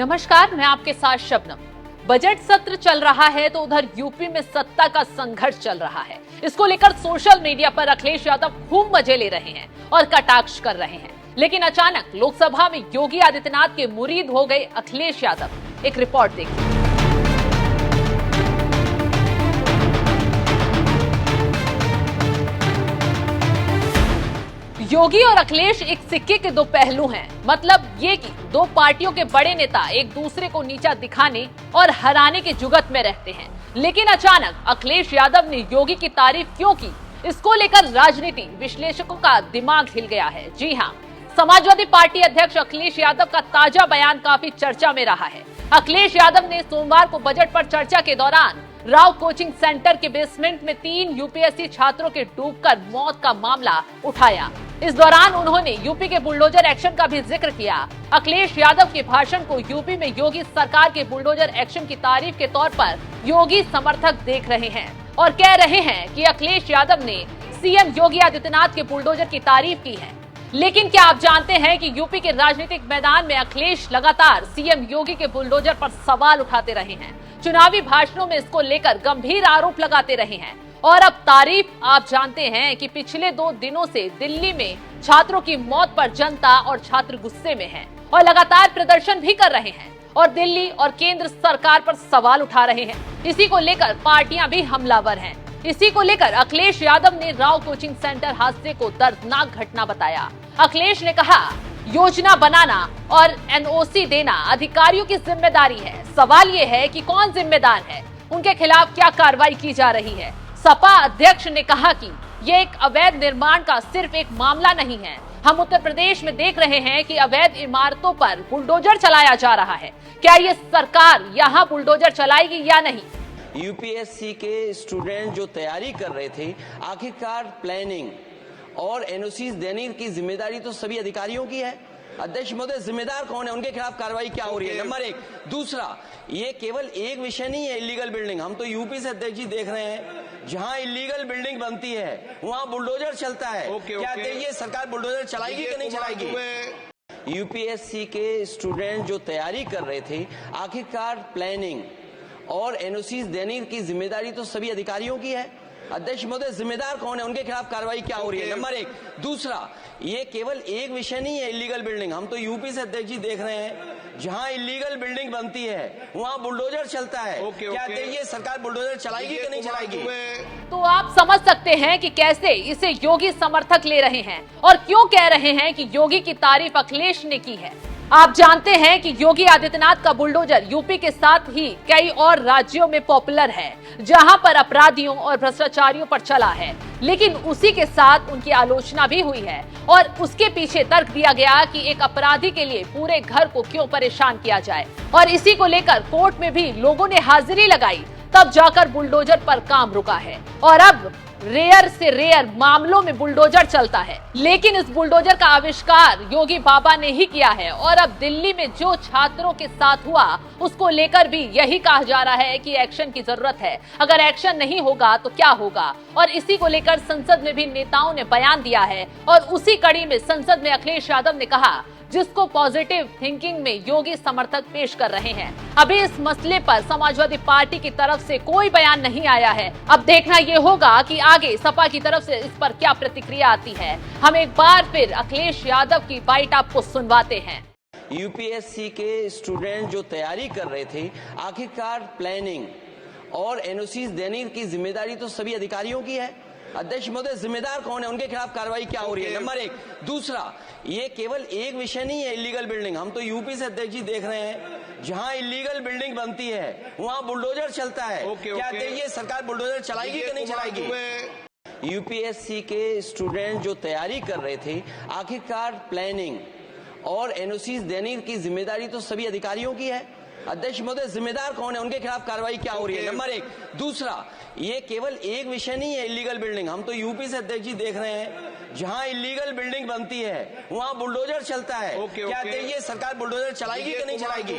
नमस्कार, मैं आपके साथ शबनम। बजट सत्र चल रहा है तो उधर यूपी में सत्ता का संघर्ष चल रहा है। इसको लेकर सोशल मीडिया पर अखिलेश यादव खूब मजे ले रहे हैं और कटाक्ष कर रहे हैं। लेकिन अचानक लोकसभा में योगी आदित्यनाथ के मुरीद हो गए अखिलेश यादव। एक रिपोर्ट देखिए। योगी और अखिलेश एक सिक्के के दो पहलू हैं। मतलब ये कि दो पार्टियों के बड़े नेता एक दूसरे को नीचा दिखाने और हराने के जुगत में रहते हैं। लेकिन अचानक अखिलेश यादव ने योगी की तारीफ क्यों की, इसको लेकर राजनीति विश्लेषकों का दिमाग हिल गया है। जी हाँ, समाजवादी पार्टी अध्यक्ष अखिलेश यादव का ताजा बयान काफी चर्चा में रहा है। अखिलेश यादव ने सोमवार को बजट पर चर्चा के दौरान राव कोचिंग सेंटर के बेसमेंट में 3 यूपीएससी छात्रों के डूबकर मौत का मामला उठाया। इस दौरान उन्होंने यूपी के बुलडोजर एक्शन का भी जिक्र किया। अखिलेश यादव के भाषण को यूपी में योगी सरकार के बुलडोजर एक्शन की तारीफ के तौर पर योगी समर्थक देख रहे हैं और कह रहे हैं कि अखिलेश यादव ने सीएम योगी आदित्यनाथ के बुलडोजर की तारीफ की है। लेकिन क्या आप जानते हैं कि यूपी के राजनीतिक मैदान में अखिलेश लगातार सीएम योगी के बुलडोजर पर सवाल उठाते रहे हैं। चुनावी भाषणों में इसको लेकर गंभीर आरोप लगाते रहे हैं। और अब तारीफ आप जानते हैं कि पिछले 2 दिनों से दिल्ली में छात्रों की मौत पर जनता और छात्र गुस्से में हैं और लगातार प्रदर्शन भी कर रहे हैं और दिल्ली और केंद्र सरकार पर सवाल उठा रहे हैं। इसी को लेकर पार्टियां भी हमलावर हैं। इसी को लेकर अखिलेश यादव ने राव कोचिंग सेंटर हादसे को दर्दनाक घटना बताया। अखिलेश ने कहा, योजना बनाना और एनओसी देना अधिकारियों की जिम्मेदारी है। सवाल ये है कि कौन जिम्मेदार है, उनके खिलाफ क्या कार्रवाई की जा रही है। सपा अध्यक्ष ने कहा कि ये एक अवैध निर्माण का सिर्फ एक मामला नहीं है। हम उत्तर प्रदेश में देख रहे हैं कि अवैध इमारतों पर बुलडोजर चलाया जा रहा है। क्या ये सरकार यहाँ बुलडोजर चलाएगी या नहीं? यूपीएससी के स्टूडेंट जो तैयारी कर रहे थे, आखिरकार प्लानिंग और एनओसी देने की जिम्मेदारी तो सभी अधिकारियों की है। अध्यक्ष महोदय, जिम्मेदार कौन है, उनके खिलाफ कार्रवाई क्या हो रही है? नंबर 1। दूसरा, ये केवल एक विषय नहीं है इलीगल बिल्डिंग। हम तो यूपी से अध्यक्ष जी देख रहे हैं, जहां इलीगल बिल्डिंग बनती है वहां बुलडोजर चलता है। क्या ये सरकार बुलडोजर चलाएगी कि नहीं चलाएगी? यूपीएससी के स्टूडेंट जो तैयारी कर रहे थे, आखिरकार प्लानिंग और एनओसी देने की जिम्मेदारी तो सभी अधिकारियों की है। अध्यक्ष महोदय, जिम्मेदार कौन है, उनके खिलाफ कार्रवाई क्या हो रही है? नंबर 1। दूसरा, ये केवल एक विषय नहीं है इलीगल बिल्डिंग। हम तो यूपी से अध्यक्ष जी देख रहे हैं, जहां इलीगल बिल्डिंग बनती है वहां बुलडोजर चलता है। क्या ये सरकार बुलडोजर चलाएगी कि नहीं चलाएगी? तो आप समझ सकते हैं कि कैसे इसे योगी समर्थक ले रहे हैं और क्यों कह रहे हैं कि योगी की तारीफ अखिलेश ने की है। आप जानते हैं कि योगी आदित्यनाथ का बुलडोजर यूपी के साथ ही कई और राज्यों में पॉपुलर है, जहां पर अपराधियों और भ्रष्टाचारियों पर चला है। लेकिन उसी के साथ उनकी आलोचना भी हुई है और उसके पीछे तर्क दिया गया कि एक अपराधी के लिए पूरे घर को क्यों परेशान किया जाए। और इसी को लेकर कोर्ट में भी लोगों ने हाजिरी लगाई, तब जाकर बुलडोजर पर काम रुका है। और अब रेयर से रेयर मामलों में बुलडोजर चलता है। लेकिन इस बुलडोजर का आविष्कार योगी बाबा ने ही किया है। और अब दिल्ली में जो छात्रों के साथ हुआ, उसको लेकर भी यही कहा जा रहा है कि एक्शन की जरूरत है। अगर एक्शन नहीं होगा तो क्या होगा? और इसी को लेकर संसद में भी नेताओं ने बयान दिया है। और उसी कड़ी में संसद में अखिलेश यादव ने कहा, जिसको पॉजिटिव थिंकिंग में योगी समर्थक पेश कर रहे हैं। अभी इस मसले पर समाजवादी पार्टी की तरफ से कोई बयान नहीं आया है। अब देखना ये होगा कि आगे सपा की तरफ से इस पर क्या प्रतिक्रिया आती है। हम एक बार फिर अखिलेश यादव की बाइट आपको सुनवाते हैं। यूपीएससी के स्टूडेंट जो तैयारी कर रहे थे, आखिरकार प्लानिंग और एनओसी देने की जिम्मेदारी तो सभी अधिकारियों की है। अध्यक्ष महोदय, जिम्मेदार कौन है, उनके खिलाफ कार्रवाई क्या हो रही है? नंबर 1। दूसरा, ये केवल एक विषय नहीं है इलीगल बिल्डिंग। हम तो यूपी से अध्यक्ष जी देख रहे हैं, जहां इलीगल बिल्डिंग बनती है वहां बुलडोजर चलता है। क्या ये सरकार बुलडोजर चलाएगी कि नहीं चलाएगी? यूपीएससी के स्टूडेंट जो तैयारी कर रहे थे, आखिरकार प्लानिंग और एनओसी देने की जिम्मेदारी तो सभी अधिकारियों की है। अध्यक्ष महोदय, जिम्मेदार कौन है, उनके खिलाफ कार्रवाई क्या हो रही है? नंबर 1। दूसरा, ये केवल एक विषय नहीं है इलीगल बिल्डिंग। हम तो यूपी से अध्यक्ष जी देख रहे हैं, जहां इलीगल बिल्डिंग बनती है वहां बुलडोजर चलता है। क्या ये सरकार बुलडोजर चलाएगी कि नहीं चलाएगी?